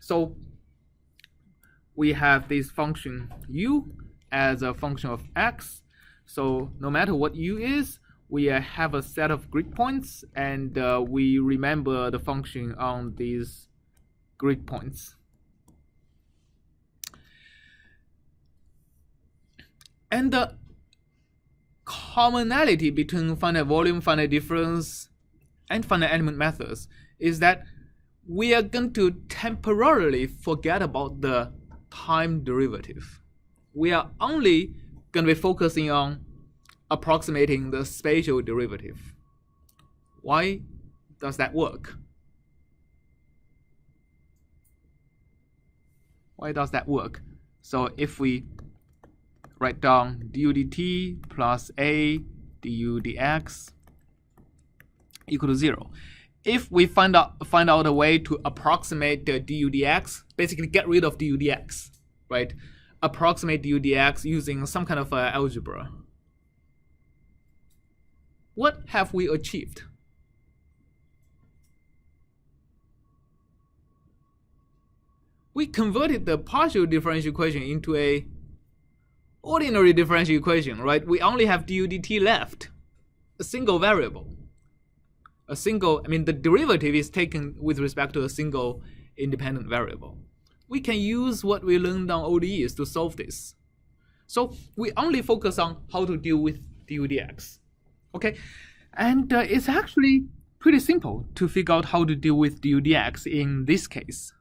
So we have this function u as a function of x. So no matter what u is, we have a set of grid points, and we remember the function on these grid points. And the commonality between finite volume, finite difference, and finite element methods is that we are going to temporarily forget about the time derivative. We are only going to be focusing on approximating the spatial derivative. Why does that work? Why does that work? So if we write down du dt plus a du dx equal to 0. If we find out a way to approximate the du dx, basically get rid of du dx, right? Approximate du dx using some kind of algebra. What have we achieved? We converted the partial differential equation into a ordinary differential equation, right? We only have du dt left, a single variable. The derivative is taken with respect to a single independent variable. We can use what we learned on ODEs to solve this. So we only focus on how to deal with du dx. Okay, and it's actually pretty simple to figure out how to deal with du dx in this case.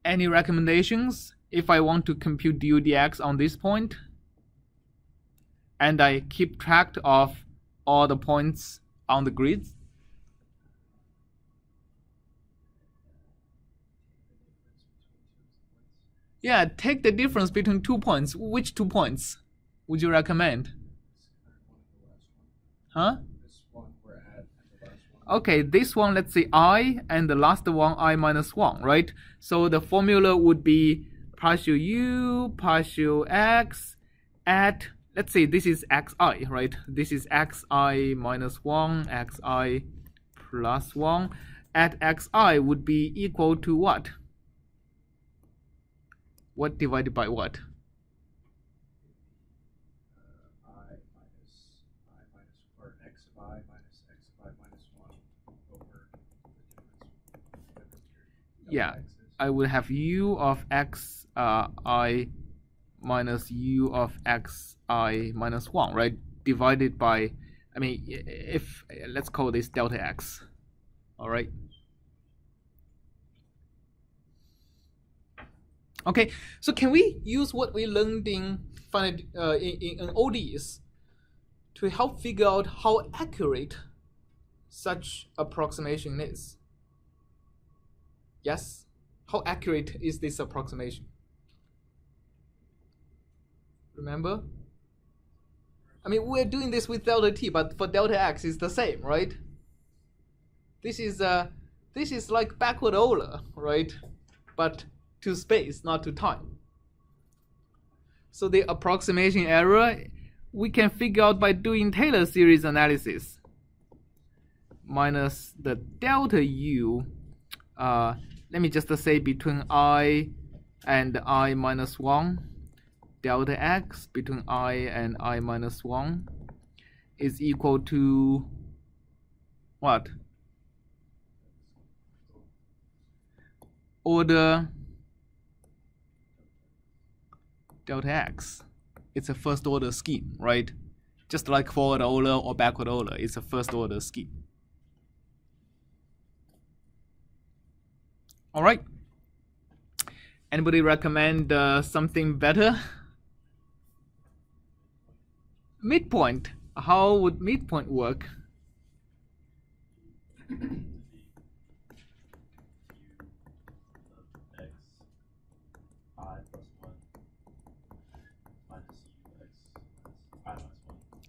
Any recommendations if I want to compute du dx on this point, and I keep track of all the points on the grid? Yeah, take the difference between 2 points. Which 2 points would you recommend? Huh? Okay, this one, let's say I, and the last one I minus 1, right? So the formula would be partial u, partial x at, let's say this is xi, right? This is xi minus 1, xi plus 1. At xi would be equal to what? What divided by what? x of I minus x of I minus 1 over the difference. Yeah, I would have u of x I minus u of x I minus 1, right? Divided by, if let's call this delta x. All right. Okay, so can we use what we learned in ODEs to help figure out how accurate such approximation is? Yes? How accurate is this approximation? Remember? We're doing this with delta t, but for delta x it's the same, right? This is like backward Euler, right? But to space, not to time. So the approximation error we can figure out by doing Taylor series analysis. Minus the delta u, let me just say between I and I minus 1, delta x between I and I minus 1 is equal to what? Order delta x. It's a first order scheme, right? Just like forward Euler or backward Euler, it's a first order scheme. All right. Anybody recommend something better? Midpoint. How would midpoint work?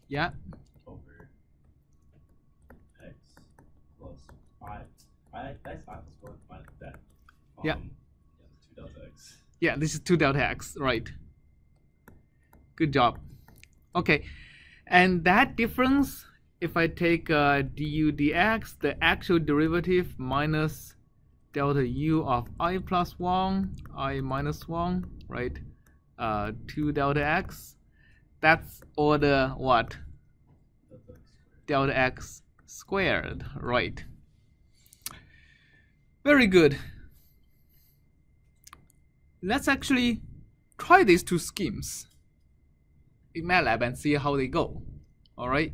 Yeah. Over x plus I. That's I plus 1 minus that. Yeah. 2 delta x. Yeah, this is 2 delta x, right. Good job. Okay, and that difference, if I take du dx, the actual derivative minus delta u of I plus 1, I minus 1, right? 2 delta x. That's order what? Delta x squared, right? Very good. Let's actually try these two schemes in MATLAB and see how they go. All right.